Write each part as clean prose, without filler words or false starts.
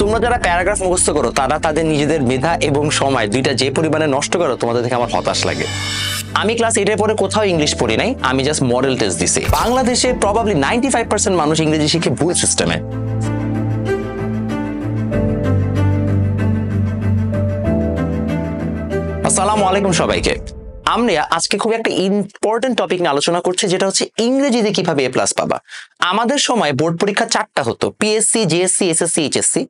তোমরা যারা প্যারাগ্রাফ মুখস্থ করো তারা তাদের নিজেদের মেধা এবং সময় দুইটা যে পরিমাণে নষ্ট করো তোমাদের দেখে আমার হতাশ লাগে। আমি ক্লাস 8 এর পরে কোথাও ইংলিশ পড়ি নাই, আমি জাস্ট মডেল টেস্ট দিছি। বাংলাদেশে প্রবাবলি 95% মানুষ ইংরেজি শিখে ভুল সিস্টেমে। আসসালামু আলাইকুম সবাইকে। আমরা আজকে খুব একটা ইম্পর্টেন্ট টপিক নিয়ে আলোচনা করছি, যেটা হচ্ছে ইংরেজিতে কিভাবে এ প্লাস পাবা। আমাদের সময় বোর্ড পরীক্ষা 4টা হতো, PSC, GSC, SSC, HSC.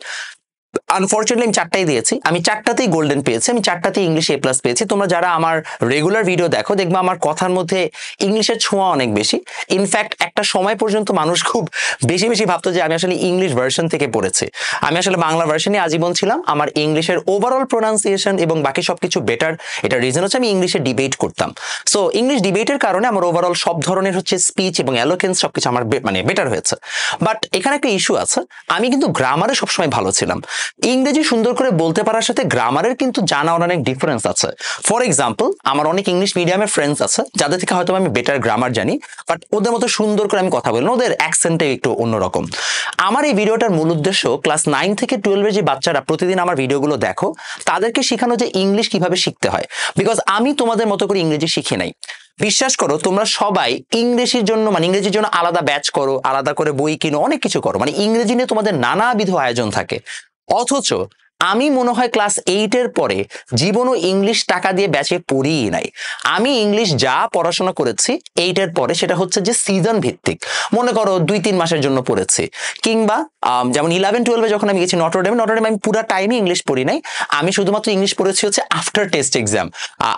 Unfortunately আমি 4টাই দিয়েছি, আমি 4টাতেই গোল্ডেন পেয়েছি, আমি 4টাতেই ইংলিশে এ প্লাস পেয়েছি। তোমরা যারা আমার রেগুলার ভিডিও দেখো দেখবা আমার কথার মধ্যে ইংলিশের ছোঁয়া অনেক বেশি। ইনফ্যাক্ট একটা সময় পর্যন্ত মানুষ খুব বেশি বেশি ভাবতো যে আমি আসলে ইংলিশ ভার্সন থেকে পড়েছি। আমি আসলে বাংলা ভার্সনে আজীবন ছিলাম। আমার ইংলিশের ওভারঅল প্রোনাউন্সিয়েশন এবং বাকি সবকিছু বেটার। এটা রিজন হচ্ছে আমি ইংলিশে ডিবেট করতাম। সো ইংলিশ ডিবেটের কারণে আমার ওভারঅল সব ধরনের হচ্ছে স্পিচ এবং এলোকেন্স সবকিছু আমার বেটার হয়েছে। বাট এখানে একটা ইস্যু আছে, আমি কিন্তু গ্রামারে সবসময় ভালো ছিলাম। ইংরেজি সুন্দর করে বলতে পারার সাথে গ্রামারের কিন্তু জানা অনেক ডিফারেন্স আছে। ফর এক্সাম্পল, আমার অনেক ইংলিশ মিডিয়ামের ফ্রেন্ডস আছে যাদের থেকে হয়তো আমি বেটার গ্রামার জানি, বাট ওদের মতো সুন্দর করে আমি কথা বলি না, ওদের অ্যাকসেন্টে একটু অন্যরকম। আমার এই ভিডিওটার মূল উদ্দেশ্য ক্লাস 9 থেকে 12 এর যে বাচ্চারা প্রতিদিন আমার ভিডিওগুলো দেখো তাদেরকে শেখানো যে ইংলিশ কিভাবে শিখতে হয়। বিকজ আমি তোমাদের মতো করে ইংরেজি শিখি নাই। বিশ্বাস করো, তোমরা সবাই ইংরেজির জন্য ইংরেজির জন্য আলাদা ব্যাচ করো, আলাদা করে বই কিনো, অনেক কিছু করো, ইংরেজি নিয়ে তোমাদের নানাবিধ আয়োজন থাকে। অথচ আমি মনে হয় ক্লাস 8 এর পরে জীবনও ইংলিশ টাকা দিয়ে ব্যাচে পড়িই নাই। আমি ইংলিশ যা পড়াশোনা করেছি 8 এর পরে সেটা হচ্ছে যে সিজন ভিত্তিক। মনে করো 2-3 মাসের জন্য পড়েছি, কিংবা যেমন 11-12 যখন আমি গেছি নটরডেমে আমি পুরো টাইমে ইংলিশ পড়ি নাই। আমি শুধুমাত্র ইংলিশ পড়েছি হচ্ছে after test exam.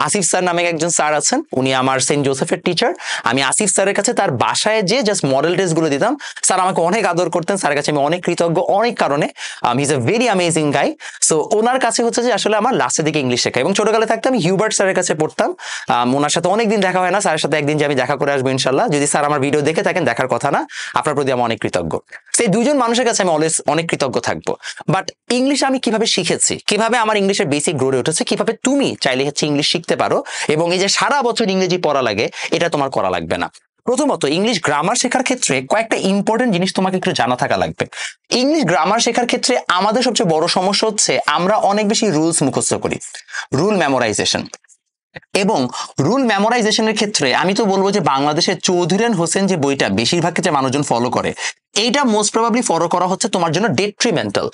Asif sir নামে একজন স্যার আছেন, উনি আমার সেন্ট জোসেফের টিচার। আমি আসিফ স্যারের কাছে তার বাসায় যে জাস্ট মডেল টেস্টগুলো দিতাম। স্যার আমাকে অনেক আদর করতেন, স্যারের কাছে আমি অনেক কৃতজ্ঞ অনেক কারণে। He is a very amazing guy. So ওনার কাছে হচ্ছে যে আসলে আমার লাস্টের দিকে ইংলিশ শেখা। এবং ছোটকালে থাকতে আমি হিউবার্ট স্যারের কাছে পড়তাম। ওনার সাথে অনেকদিন দেখা হয় না, স্যারের সাথে একদিন যে আমি দেখা করে আসবো ইনশাল্লাহ। যদি স্যার আমার ভিডিও দেখে থাকেন, দেখার কথা না, আপনার প্রতি আমি অনেক কৃতজ্ঞ। সেই দুজন মানুষের কাছে আমি অলওয়েজ অনেক কৃতজ্ঞ থাকবো। বাট ইংলিশ আমি কিভাবে শিখেছি, কিভাবে আমার ইংলিশের বেসিক গড়ে উঠেছে, কিভাবে তুমি চাইলে হচ্ছে ইংলিশ শিখতে পারো, এবং এই যে সারা বছর ইংরেজি পড়া লাগে এটা তোমার করা লাগবে না। প্রথমত, ইংলিশ গ্রামার শেখার ক্ষেত্রে কয়েকটা ইম্পর্টেন্ট জিনিস তোমাকে একটু জানা থাকা লাগবে। ইংলিশ গ্রামার শেখার ক্ষেত্রে আমাদের সবচেয়ে বড় সমস্যা হচ্ছে আমরা অনেক বেশি রুলস মুখস্থ করি, রুল মেমোরাইজেশন। এবং রুল মেমোরাইজেশনের ক্ষেত্রে আমি তো বলবো যে বাংলাদেশের চৌধুরী হোসেন যে বইটা বেশিরভাগ ক্ষেত্রে মানুষজন ফলো করে, এইটা মোস্ট প্রবাবলি ফলো করা হচ্ছে তোমার জন্য ডেট্রিমেন্টাল।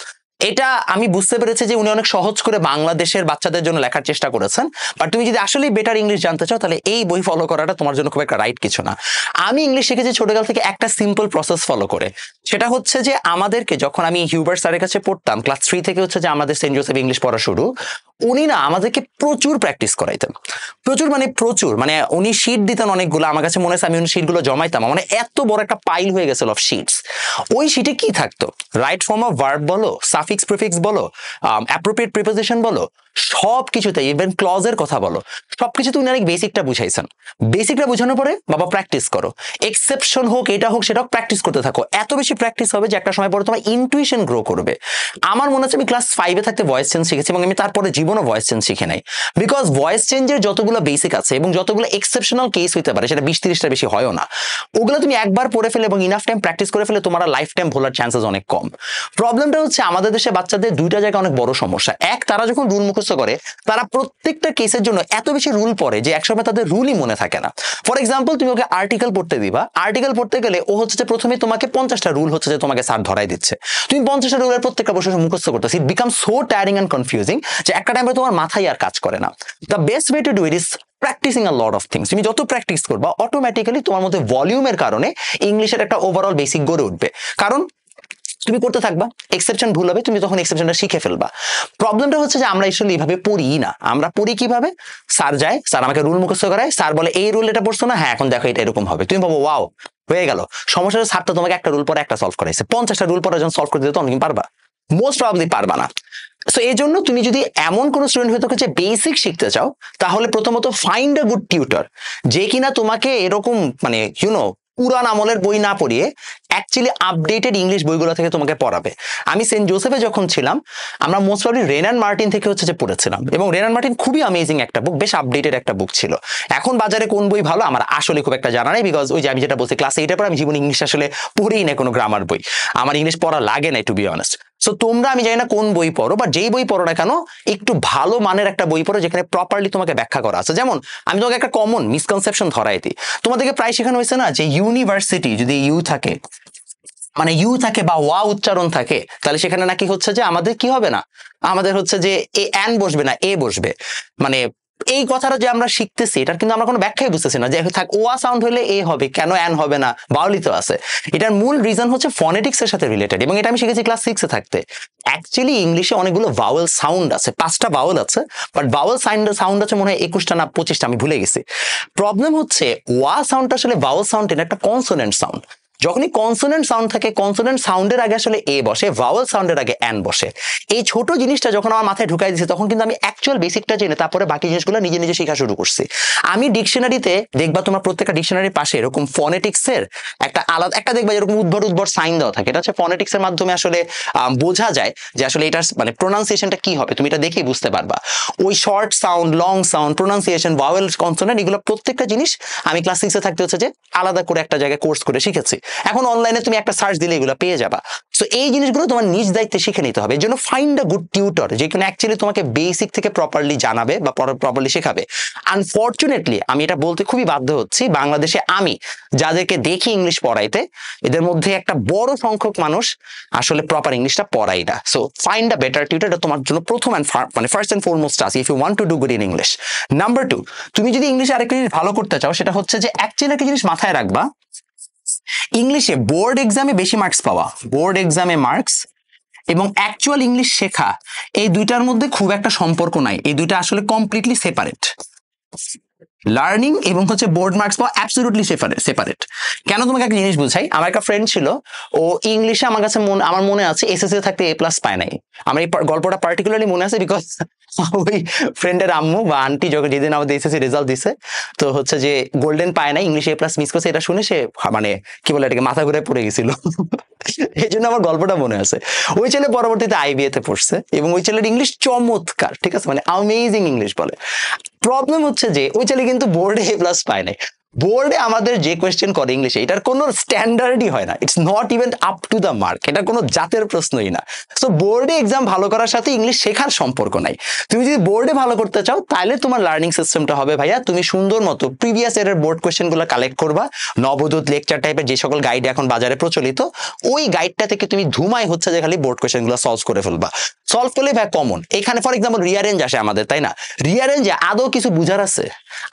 এটা আমি বুঝতে পেরেছি যে উনি অনেক সহজ করে বাংলাদেশের বাচ্চাদের জন্য লেখার চেষ্টা করেছেন। বাট তুমি যদি আসলে বেটার ইংলিশ জানতে চাও তাহলে এই বই ফলো করাটা তোমার জন্য খুব একটা রাইট কিছু না। আমি ইংলিশ শিখেছি ছোটকাল থেকে একটা সিম্পল প্রসেস ফলো করে। সেটা হচ্ছে যে আমাদেরকে যখন আমি হিউবার্ট স্যারের কাছে পড়তাম, ক্লাস 3 থেকে হচ্ছে যে আমাদের সেন্ট জোসেফ ইংলিশ পড়া শুরু, উনি না আমাদেরকে প্রচুর প্র্যাকটিস করাইতেন। প্রচুর উনি শিট দিতেন অনেকগুলো। আমার কাছে মনে হচ্ছে আমি উনি শিটগুলো জমাইতাম, এত বড় একটা পাইল হয়ে গেছিল অফ শিটস। ওই শিটে কি থাকতো, রাইট ফর্ম অফ ভার্ব বলো, সাফিক্স প্রিফিক্স বলো, অ্যাপ্রোপ্রিয়েট প্রিপোজিশন বলো, সব কিছুতে, ইভেন ক্লজের কথা বলো, সবকিছুতে উনি অনেক বেসিকটা বুঝাইছেন। বেসিকটা বোঝানোর পরে বাবা প্র্যাকটিস করো, এক্সেপশন হোক, এটা হোক, সেটা হোক, প্র্যাকটিস করতে থাকো। এত বেশি প্র্যাকটিস হবে যে একটা সময় পরে তোমার ইনটুইশন গ্রো করবে। আমার মনে হচ্ছে আমি ক্লাস 5-এ থাকতে ভয়েস চেঞ্জ শিখেছি, এবং আমি তারপরে জীবনও ভয়েস চেঞ্জ শিখে নাই। বিকজ ভয়েস চেঞ্জের যতগুলো বেসিক আছে এবং যতগুলো এক্সেপশনাল কেস হইতে পারে, সেটা 20-30টা বেশি হয়ও না। ওগুলো তুমি একবার পড়ে ফেলে এবং ইনাফ টাইম প্র্যাকটিস করে ফেলে তোমার লাইফ টাইম ভোলার চান্সেস অনেক কম। প্রবলেমটা হচ্ছে আমাদের দেশে বাচ্চাদের দুইটা জায়গায় অনেক বড় সমস্যা। এক, তারা যখন রুল মুখস্থ করে তারা প্রত্যেকটা কেসের জন্য এত বেশি রুল পড়ে যে একসময় তাদের রুলই মনে থাকে না। ফর এক্সাম্পল, তুমি ওকে আর্টিকেল পড়তে দিবা, আর্টিকেল পড়তে গেলে ও হচ্ছে যে প্রথমে তোমাকে 50টা রুল হচ্ছে যে তোমাকে স্যার ধরাই দিচ্ছে, তুমি 50টা রুলের প্রত্যেকটা বসে মুখস্থ করতেছি। It become so tiring and confusing যে একটা টাইমে তোমার মাথায় আর কাজ করে না। The best way to do it is practicing a lot of things. তুমি যত প্র্যাকটিস করবা অটোমেটিক্যালি তোমার মধ্যে ভলিউমের কারণে ইংলিশের একটা ওভারঅল বেসিক গড়ে উঠবে। কারণ তুমি করতে থাকবা, এক্সেপশন ভুল হবে, তুমি তখন এক্সেপশনটা শিখে ফেলবা। প্রবলেমটা হচ্ছে যে আমরা আসলে এইভাবে পড়ি না। আমরা পড়ি কিভাবে, স্যার যায়, স্যার আমাকে রুল মুখস্থ করায়, স্যার বলে এই রুল এটা পড়ছো না, হ্যাঁ এখন দেখো এটা এরকম হবে। তুমি ভাবো ওয়াও হয়ে গেল। সমস্যা স্যারটা তোমাকে একটা রুল পরে একটা সলভ করাইছে, 50টা রুল পরে যখন সলভ করে দিতে তখন তুমি পারবা? মোস্ট প্রবাবলি পারবা না। সো এই জন্য তুমি যদি এমন কোন স্টুডেন্ট হয়ে থাকো যে বেসিক শিখতে চাও, তাহলে প্রথমত ফাইন্ড আ গুড টিউটর, যে কিনা তোমাকে এরকম পুরান আমলের বই না পড়িয়ে অ্যাকচুয়ালি আপডেটেড ইংলিশ বইগুলো থেকে তোমাকে পড়াবে। আমি সেন্ট জোসেফে যখন ছিলাম, আমরা most probably Wren and Martin থেকে হচ্ছে যে পড়েছিলাম, এবং রেন অ্যান্ড মার্টিন খুবই অ্যামেজিং একটা বুক, বেশ আপডেটেড একটা বুক ছিল। এখন বাজারে কোন বই ভালো আমার আসলে খুব একটা জানা নেই, বিকজ ওই যে আমি যেটা বলছি ক্লাস 8 এর পর আমি জীবনে ইংলিশ আসলে পড়েই না কোনো গ্রামার বই, আমার ইংলিশ পড়া লাগে না টু বি অনেস্ট। সো তোমরা আমি জানি না কোন বই পড়ো, বা যেই বই পড়ো না কেন একটু ভালো মানের একটা বই পড়ো যেখানে প্রপারলি তোমাকে ব্যাখ্যা করা আছে। যেমন আমি তোমাকে একটা কমন মিসকনসেপশন ধরাই দিই, তোমাদেরকে প্রায় শেখানো হয়েছে না যে ইউনিভার্সিটি যদি ইউ থাকে, মানে ইউ থাকে বা ওয়া উচ্চারণ থাকে, তাহলে সেখানে নাকি হচ্ছে যে আমাদের কি হবে না, আমাদের হচ্ছে যে এ অ্যান বসবে না, এ বসবে। মানে এই কথাটা যে আমরা শিখতেছি এটার কিন্তু আমরা কোনো ব্যাখ্যাই বুঝতেছি না, যে থাক ওয়া সাউন্ড হলে এ হবে, কেন অ্যান হবে না, বাউলি তো আছে। এটার মূল রিজন হচ্ছে ফনেটিক্স এর সাথে রিলেটেড, এবং এটা আমি শিখেছি ক্লাস 6 এ থাকতে। অ্যাকচুয়ালি ইংলিশে অনেকগুলো ভাওয়েল সাউন্ড আছে, 5টা ভাওয়েল আছে, বাট ভাওয়েল সাউন্ড আছে মনে হয় 21টা না 25টা, আমি ভুলে গেছি। প্রবলেম হচ্ছে ওয়া সাউন্ডটা আসলে ভাওয়েল সাউন্ড, এটা একটা কনসোনেন্ট সাউন্ড। যখনই কনসোনেন্ট সাউন্ড থাকে, কনসোনেন্ট সাউন্ডের আগে আসলে এ বসে, ভাওয়েল সাউন্ডের আগে অ্যান বসে। এই ছোট জিনিসটা যখন আমার মাথায় ঢুকাই দিয়েছে, তখন কিন্তু আমি অ্যাকচুয়াল বেসিকটা জেনে তারপরে বাকি জিনিসগুলো নিজে নিজে শেখা শুরু করছি। আমি ডিকশনারিতে দেখবা, তোমার প্রত্যেকটা ডিকশনারির পাশে এরকম ফনেটিক্সের একটা আলাদা একটা দেখবা এরকম উদ্ভট সাইন দেওয়া থাকে। এটা হচ্ছে ফনেটিক্সের মাধ্যমে আসলে বোঝা যায় যে আসলে এটার মানে প্রোনাউন্সিয়েশনটা কি হবে, তুমি এটা দেখেই বুঝতে পারবা। ওই short sound, long sound, pronunciation, vowel, consonant, এগুলো প্রত্যেকটা জিনিস আমি ক্লাস 6 এ থাকতে হচ্ছে যে আলাদা করে একটা জায়গায় কোর্স করে শিখেছি। এখন অনলাইনে তুমি একটা সার্চ দিলে এগুলো পেয়ে যাবা। সো এই জিনিসগুলো তোমার নিজ দায়িত্বে শিখে নিতে হবে। এর জন্য ফাইন্ড আ গুড টিউটর, যে কিনা অ্যাকচুয়ালি তোমাকে বেসিক থেকে প্রপারলি জানাবে বা প্রপারলি শেখাবে। আনফর্চুনেটলি আমি এটা বলতে খুবই বাধ্য হচ্ছি, বাংলাদেশে আমি যাদেরকে দেখি ইংলিশ পড়াইতে, এদের মধ্যে একটা বড় সংখ্যক মানুষ আসলে প্রপার ইংলিশটা পড়াই না। So find a better tutor, এটা তোমার জন্য প্রথম মানে ফার্স্ট এন্ড ফরমোস্ট আছে if you want to do good in English. Number 2, তুমি যদি ইংলিশে আরেকটা জিনিস ভালো করতে চাও, সেটা হচ্ছে যে অ্যাকচুয়ালি একটা জিনিস মাথায় রাখবা, ইংলিশে বোর্ড এক্সামে বেশি মার্কস পাওয়া, বোর্ড এক্সামে মার্কস এবং অ্যাকচুয়াল ইংলিশ শেখা, এই দুইটার মধ্যে খুব একটা সম্পর্ক নাই। এই দুইটা আসলে কমপ্লিটলি সেপারেট। লার্নিং এবং হচ্ছে বোর্ড মার্কস পাওয়া অ্যাবসলিউটলি সেপারেট। কেন তোমাকে একটা জিনিস বুঝাই, আমার একটা ফ্রেন্ড ছিল, ও ইংলিশে আমার কাছে আমার মনে আছে এসএসসি থাকতে এ প্লাস পায় নাই। আমার এই গল্পটা পার্টিকুলারলি মনে আছে বিকজ ওই ফ্রেন্ডের আম্মু বা আন্টি যখন যেদিন আমাদের এসএসসি রেজাল্ট দিছে, তো হচ্ছে যে গোল্ডেন পায় নাই, ইংলিশে এ প্লাস মিস করছে, এটা শুনে সে মানে কি বলে এটাকে মাথা ঘুরে পড়ে গেছিল। এই জন্য আমার গল্পটা মনে আছে। ওই ছেলে পরবর্তীতে আইবিএ তে পড়ছে এবং ওই ছেলের ইংলিশ চমৎকার, ঠিক আছে, মানে অ্যামেজিং ইংলিশ বলে। প্রবলেম হচ্ছে যে ওই ছেলে কিন্তু বোর্ডে এ প্লাস পায় নাই। বোর্ডে আমাদের যে কোয়েশ্চেন করে ইংলিশে, এটার কোনো স্ট্যান্ডার্ডই হয় না, it's not even up to the mark, এটা কোনো জাতের প্রশ্নই না। সো বোর্ডে এক্সাম ভালো করার সাথে ইংলিশ শেখার সম্পর্ক নাই। তুমি যদি বোর্ডে ভালো করতে চাও, তাহলে তোমার লার্নিং সিস্টেমটা হবে ভাইয়া, তুমি সুন্দর মতো প্রিভিয়াস ইয়ারের বোর্ড কোয়েশ্চেনগুলো কালেক্ট করবা, নবদূত লেকচার টাইপের যে সকল গাইড এখন বাজারে প্রচলিত, ওই গাইডটা থেকে তুমি ধুমাই হচ্ছে যে খালি বোর্ড কোয়েশ্চেনগুলো সলভ করে ফেলবা। সলভ করলে ভাই কমন, এখানে ফর এক্সাম্পল রিয়ারেঞ্জ আসে আমাদের, তাই না? রিয়ারেঞ্জে আদৌ কিছু বুঝার আছে?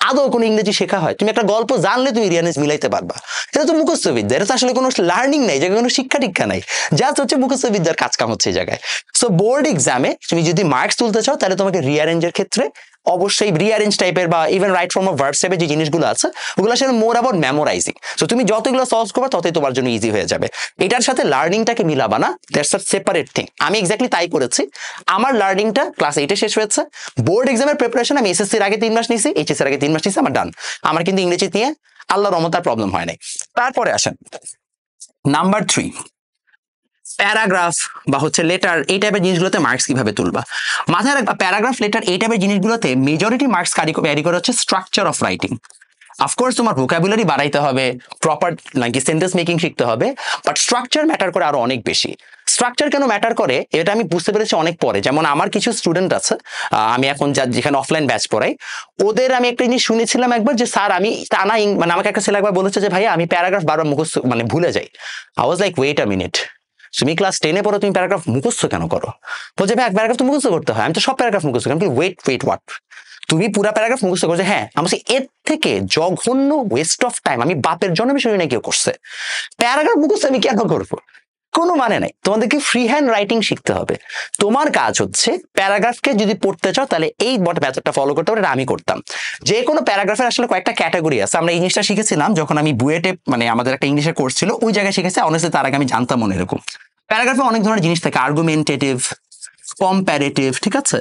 আদৌ কোনো ইংরেজি শেখা হয়? তুমি একটা গল্প জানলে তুমি রিয়ারেঞ্জ মিলাইতে পারবা। এটা তো মুখস্থ বিদ্যা, এটা তো আসলে কোনো লার্নিং নাই, জায়গায় কোনো শিক্ষা টিক্ষা নাই, জাস্ট হচ্ছে মুখস্থ বিদ্যার কাজ কাম হচ্ছে এই জায়গায়। সো বোর্ড এক্সামে তুমি যদি মার্কস তুলতে চাও, তাহলে তোমাকে রিয়ারেঞ্জের ক্ষেত্রে অবশ্যই রিয়ারেঞ্জ টাইপের বা even right form of verbs টাইপের যে জিনিসগুলো আছে, ওগুলো আসলে মোর অ্যাবাউট মেমোরাইজিং। সো তুমি যতগুলো সলভ করবে ততই তোমার জন্য ইজি হয়ে যাবে। এটার সাথে লার্নিংটাকে মিলাবা না, দ্যাটস আ সেপারেট থিং। আমি এক্স্যাক্টলি তাই করেছি। আমার লার্নিংটা ক্লাস 8 এ শেষ হয়েছে। বোর্ড এক্সামের প্রিপারেশন আমি এসএসসির আগে 3 মাস নিয়েছি, এইচএস এর আগে 3 মাস নিয়েছি, আমার ডান। আমার কিন্তু ইংরেজি নিয়ে আল্লাহর রহমতে প্রবলেম হয় নাই। তারপরে আসেন নাম্বার 3, প্যারাগ্রাফ বা হচ্ছে লেটার, এই টাইপের জিনিসগুলোতে মার্কস কিভাবে তুলবা। মাথায় রাখবা, প্যারাগ্রাফ, লেটার, এই টাইপের জিনিসগুলোতে মেজরিটি মার্কস ক্যারি করে হচ্ছে স্ট্রাকচার অফ রাইটিং। অফকোর্স তোমার ভোকাবুলারি বাড়াইতে হবে, প্রপার নাকি সেন্টেন্স মেকিং শিখতে হবে, বাট স্ট্রাকচার ম্যাটার করে আরো অনেক বেশি। স্ট্রাকচার কেন ম্যাটার করে এটা আমি বুঝতে পেরেছি অনেক পরে। যেমন আমার কিছু স্টুডেন্ট আছে, আমি এখন যেখানে অফলাইন ব্যাচ পড়াই, ওদের আমি একটা জিনিস শুনেছিলাম একবার, যে স্যার আমি টানা মানে আমাকে একটা ছেলে একবার বলেছে যে ভাইয়া আমি প্যারাগ্রাফ বারবার মুখস্থ মানে ভুলে যাই। I was like wait a minute, তুমি ক্লাস 10 এ পড়ো, তুমি প্যারাগ্রাফ মুখস্থ কেন করো? বলছে ভাই প্যারাগ্রাফ তো মুখস্থ করতে হয়। আমি তো সব প্যারাগ্রাফ মুখস্থ করি। আমি ওয়েট হোয়াট, তুমি পুরা প্যারাগ্রাফ মুখস্থ করছো? হ্যাঁ। আমি এর থেকে জঘন্য ওয়েস্ট অফ টাইম আমি বাপের জন্য শুনি না কেউ করছে। প্যারাগ্রাফ মুখস্থ আমি কেন করবো? কোনো মানে নাই। তোমাদেরকে ফ্রি হ্যান্ড রাইটিং শিখতে হবে। তোমার কাজ হচ্ছে প্যারাগ্রাফকে যদি পড়তে চাও, তাহলে এই মেথডটা ফলো করতে হবে। এটা আমি করতাম। যে কোনো প্যারাগ্রাফের আসলে কয়েকটা ক্যাটাগরি আছে। আমরা এই জিনিসটা শিখেছিলাম যখন আমি বুয়েটে, মানে আমাদের একটা ইংলিশের কোর্স ছিল, ওই জায়গায় শিখেছি। অনেস্টলি তার আগে আমি জানতাম মনে এরকম প্যারাগ্রাফে অনেক ধরনের জিনিস থাকে, আর্গুমেন্টেটিভ, কম্প্যারেটিভ, ঠিক আছে,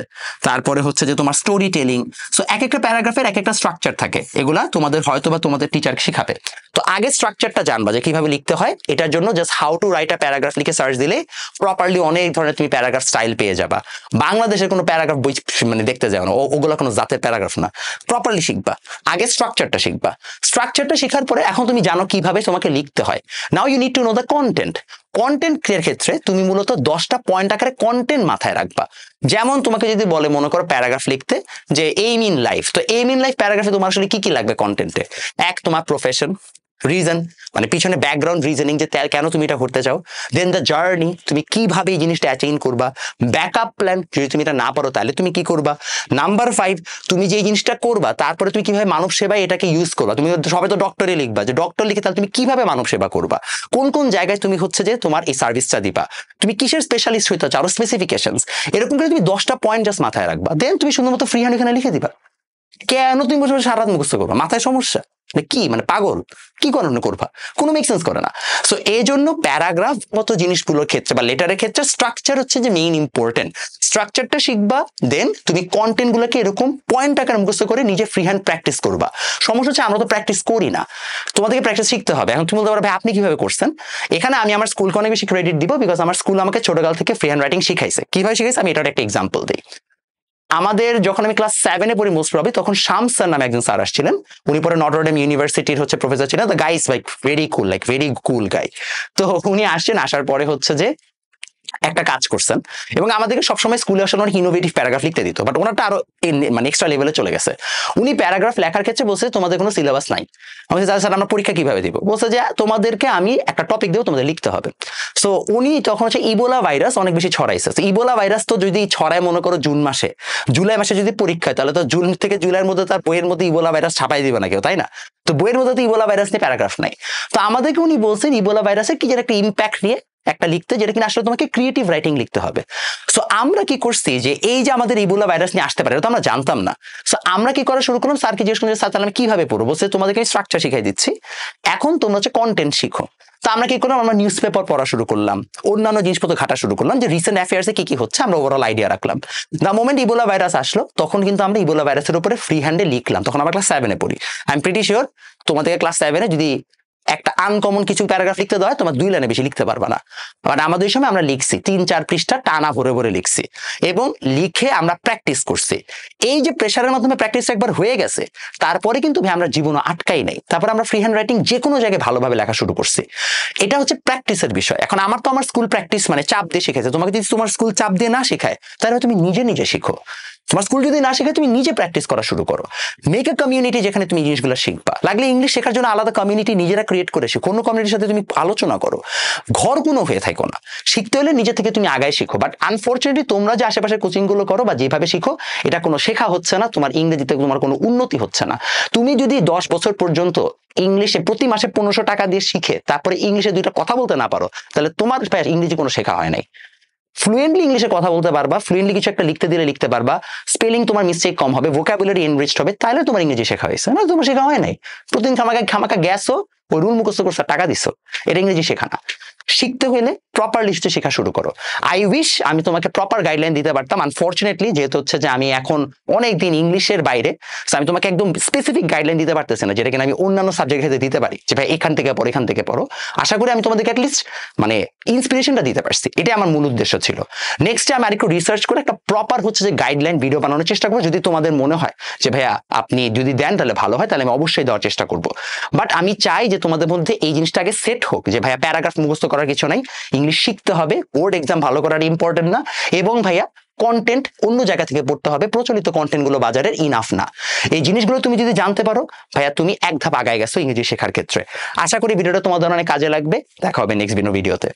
তারপরে হচ্ছে যে তোমার স্টোরি টেলিং। সো এক একটা প্যারাগ্রাফের এক একটা স্ট্রাকচার থাকে, এগুলা তোমাদের হয়তো বা তোমাদের টিচার শিখাবে। তো আগে স্ট্রাকচারটা জানবা যে কিভাবে লিখতে হয়। এটার জন্য just how to write a paragraph লিখে সার্চ দিলে প্রপারলি অনেক ধরনের তুমি প্যারাগ্রাফ স্টাইল পেয়ে যাবা। বাংলাদেশের কোনো প্যারাগ্রাফ বই মানে দেখতে যাও না, ওগুলো কোনো জাতের প্যারাগ্রাফ না। প্রপারলি শিখবা, আগে স্ট্রাকচারটা শিখবা। স্ট্রাকচারটা শেখার পরে এখন তুমি জানো কিভাবে তোমাকে লিখতে হয়। Now you need to know the content. Content ক্রিয়ার ক্ষেত্রে তুমি মূলত 10টা পয়েন্ট আকারে কন্টেন্ট মাথায় রাখবা। যেমন তোমাকে যদি বলে মনে করো প্যারাগ্রাফ লিখতে যে এইম ইন লাইফ, তো এইম ইন লাইফ প্যারাগ্রাফে তোমার আসলে কি কি লাগবে কন্টেন্টে? এক, তোমার প্রফেশন, রিজন মানে পিছনে ব্যাকগ্রাউন্ড রিজনিং যে কেন তুমি এটা করতে চাও, দেন দ্য জার্নি তুমি কিভাবে এই জিনিসটা অ্যাচিভ করবা, ব্যাকআপ প্ল্যান যদি তুমি এটা না পারো তাহলে তুমি কি করবা, নাম্বার 5 তুমি যে জিনিসটা করবা তারপরে তুমি কিভাবে মানব সেবায় এটাকে ইউজ করবা। তুমি সবাই তো ডক্টরে লিখবা, যে ডক্টর লিখে তাহলে তুমি কিভাবে মানব সেবা করবা, কোন কোন জায়গায় তুমি হচ্ছে যে তোমার এই সার্ভিসটা দিবা, তুমি কিসের স্পেশালিস্ট হইতে চাও, স্পেসিফিকেশনস, এরকম করে তুমি 10টা পয়েন্ট জাস্ট মাথায় রাখবা, দেন তুমি সুন্দর মতো ফ্রি হ্যান্ড এখানে লিখে দিবা। কেন তুমি বসে সারা রাত মুখস্থ করবা? মাথায় সমস্যা কি? মানে পাগল কি কারণে করবা? কোনো মেক সেন্স করে না। সো এই জন্য প্যারাগ্রাফ মতো জিনিসগুলোর ক্ষেত্রে বা লেটারের ক্ষেত্রে স্ট্রাকচার হচ্ছে যে মেইন ইম্পর্টেন্ট। স্ট্রাকচারটা শিখবা, দেন তুমি কন্টেন্ট গুলোকে এরকম পয়েন্ট আকারে মুখস্থ করে নিজে ফ্রি হ্যান্ড প্র্যাকটিস করবা। সমস্যা হচ্ছে আমরা তো প্র্যাকটিস করি না, তোমাদেরকে প্র্যাকটিস শিখতে হবে। এখন তুমি বলতে পারো ভাই আপনি কিভাবে করছেন? এখানে আমি আমার স্কুলকে অনেক বেশি ক্রেডিট দিব, বিকজ আমার স্কুল আমাকে ছোটকাল থেকে ফ্রি হ্যান্ড রাইটিং শিখাইছে। কিভাবে শিখাইছে আমি এটার একটা এক্সাম্পল দিই। আমাদের যখন আমি ক্লাস 7-এ পড়ি মোস্ট প্রবলি, তখন শামস স্যার নামে একজন স্যার আসছিলেন। উনি পরে নটরডেম ইউনিভার্সিটির হচ্ছে প্রফেসর ছিলেন। The guy is like very cool guy. তো উনি আসছেন, আসার পরে হচ্ছে যে একটা কাজ করছেন এবং আমাদেরকে সবসময় স্কুলে আসার অনেক ইনোভেটিভ প্যারাগ্রাফ লিখতে দিত, বাট ওনারটা আরো মানে এক্সট্রা লেভেলে চলে গেছে। উনি প্যারাগ্রাফ লেখার ক্ষেত্রে বলছে তোমাদের কোনো সিলেবাস নাই। আমি বলছি স্যার আমরা পরীক্ষা কিভাবে দিব? বলছে যে তোমাদেরকে আমি একটা টপিক দেবো, তোমাদের লিখতে হবে। সো উনি তখন হচ্ছে ইবোলা ভাইরাস অনেক বেশি ছড়াইছে। ইবোলা ভাইরাস তো যদি ছড়ায় মনে করো জুন মাসে, জুলাই মাসে যদি পরীক্ষা হয় তাহলে তো জুন থেকে জুলাইয়ের মধ্যে তার বইয়ের মধ্যে ইবোলা ভাইরাস ছাপাই দিবে না কেউ, তাই না? তো বইয়ের মধ্যে তো ইবোলা ভাইরাস নিয়ে প্যারাগ্রাফ নাই। তো আমাদেরকে উনি বলছেন ইবোলা ভাইরাসের কি যেন একটা ইম্প্যাক্ট নিয়ে একটা লিখতে, যেটা কিনা আসলে তোমাকে ক্রিয়েটিভ রাইটিং লিখতে হবে। সো আমরা কি করছি যে এই যে আমাদের ইবোলা ভাইরাস নিয়ে আসতে পারে এটা তো আমরা জানতাম না। সো আমরা কি করা শুরু করলাম, স্যারকে জিজ্ঞেস করলাম স্যার তাহলে আমি কিভাবে পড়বো? বলছে তোমাদেরকে আমি স্ট্রাকচার শিখাই দিচ্ছি, এখন তোমরা হচ্ছে কন্টেন্ট শিখো। তো আমরা কি করলাম, আমরা নিউজ পেপার পড়া শুরু করলাম, অন্যান্য জিনিসপত্র ঘাটা শুরু করলাম, যে রিসেন্ট অ্যাফেয়ার্সে কি কি হচ্ছে আমরা ওভারঅল আইডিয়া রাখলাম। দ্য মোমেন্ট ইবোলা ভাইরাস আসলো তখন কিন্তু আমরা ইবোলা ভাইরাসের উপরে ফ্রি হ্যান্ডে লিখলাম। তখন আমরা ক্লাস 7-এ পড়ি। আই এম প্রিটি শিওর তোমাদেরকে ক্লাস 7-এ যদি একটা আনকমন কিছু প্যারাগ্রাফ লিখতে দেওয়া হয় তোমার 2 লাইনে বেশি লিখতে পারবা না। বাট আমাদের ওই সময় আমরা লিখছি 3-4 পৃষ্ঠা টানা ভরে ভরে লিখছি এবং লিখে আমরা প্র্যাকটিস করছি। এই যে প্রেশারের মাধ্যমে প্র্যাকটিস একবার হয়ে গেছে, তারপরে কিন্তু আমরা জীবনে আটকাই নাই। তারপর আমরা ফ্রি হ্যান্ড রাইটিং যে কোনো জায়গায় ভালোভাবে লেখা শুরু করছি। এটা হচ্ছে প্র্যাকটিসের বিষয়। এখন আমার স্কুল প্র্যাকটিস মানে চাপ দিয়ে শিখেছে। তোমাকে যদি তোমার স্কুল চাপ দিয়ে না শেখায় তাহলে তুমি নিজে নিজে শিখো। তোমার স্কুল যদি না শেখায় তুমি নিজে প্র্যাকটিস করা শুরু করো। মেক এ কমিউনিটি যেখানে তুমি জিনিসগুলো শিখবা। লাগলে ইংলিশ শেখার জন্য আলাদা কমিউনিটি নিজেরা ক্রিয়েট করে শিখো, কোনো কমিউনিটির সাথে তুমি আলোচনা করো, ঘর কোনো হয়ে থাকো না। শিখতে হলে নিজে থেকে তুমি আগায় শিখো। বাট আনফরচুনেটলি তোমরা যে আশেপাশে কোচিং গুলো করো বা যেভাবে শিখো এটা কোনো শেখা হচ্ছে না, তোমার ইংরেজিতে তোমার কোনো উন্নতি হচ্ছে না। তুমি যদি 10 বছর পর্যন্ত ইংলিশে প্রতি মাসে 1500 টাকা দিয়ে শিখে তারপরে ইংলিশে 2টা কথা বলতে না পারো, তাহলে তোমার ইংরেজি কোনো শেখা হয় নাই। ফ্লুয়েন্টলি ইংলিশে কথা বলতে পারবা, ফ্লুয়েন্টলি কিছু একটা লিখতে দিলে লিখতে পারবা, স্পেলিং তোমার মিস্টেক কম হবে, ভোকাবুলারি এনরিচড হবে, তাহলে তোমার ইংরেজি শেখা হয়েছে। না তোমার শেখা হয় নাই, প্রতিদিন খামাকা গ্যাসো ওই রুল মুখস্থ করছো, টাকা দিছো, এটা ইংরেজি শেখা না। শিখতে হলে প্রপারলি শেখা শুরু করো। আই উইশ আমি তোমাকে প্রপার গাইডলাইন দিতে পারতাম। আনফরচুনেটলি যেহেতু হচ্ছে যে আমি এখন অনেকদিন ইংলিশের বাইরে, আমি তোমাকে একদম স্পেসিফিক গাইডলাইন দিতে পারতেছি না, যেটা কিনা আমি অন্যান্য সাবজেক্টে দিতে পারি, যে ভাই এখান থেকে পড়ো এখান থেকে পড়ো। আশা করি আমি তোমাদেরকে অ্যাটলিস্ট মানে ইন্সপিরেশনটা দিতে পারছি, এটা আমার মূল উদ্দেশ্য ছিল। নেক্সট আমি আরেকটু রিসার্চ করে একটা প্রপার হচ্ছে যে গাইডলাইন ভিডিও বানানোর চেষ্টা করবো। যদি তোমাদের মনে হয় যে ভাইয়া আপনি যদি দেন তাহলে ভালো হয়, তাহলে আমি অবশ্যই দেওয়ার চেষ্টা করবো। বাট আমি চাই যে তোমাদের মধ্যে এই জিনিসটা আগে সেট হোক, যে ভাইয়া প্যারাগ্রাফ মুখস্থ করার কিছু নাই, ইংলিশ শিখতে হবে, বোর্ড এক্সাম ভালো করার ইম্পর্টেন্ট না, এবং ভাইয়া কন্টেন্ট অন্য জায়গা থেকে পড়তে হবে, প্রচলিত কন্টেন্ট গুলো বাজারের ইনাফ না। এই জিনিসগুলো তুমি যদি জানতে পারো ভাইয়া তুমি এক ধাপ আগায় গেছো ইংরেজি শেখার ক্ষেত্রে। আশা করি ভিডিওটা তোমাদের অনেক কাজে লাগবে। দেখা হবে নেক্সট ভিডিওতে।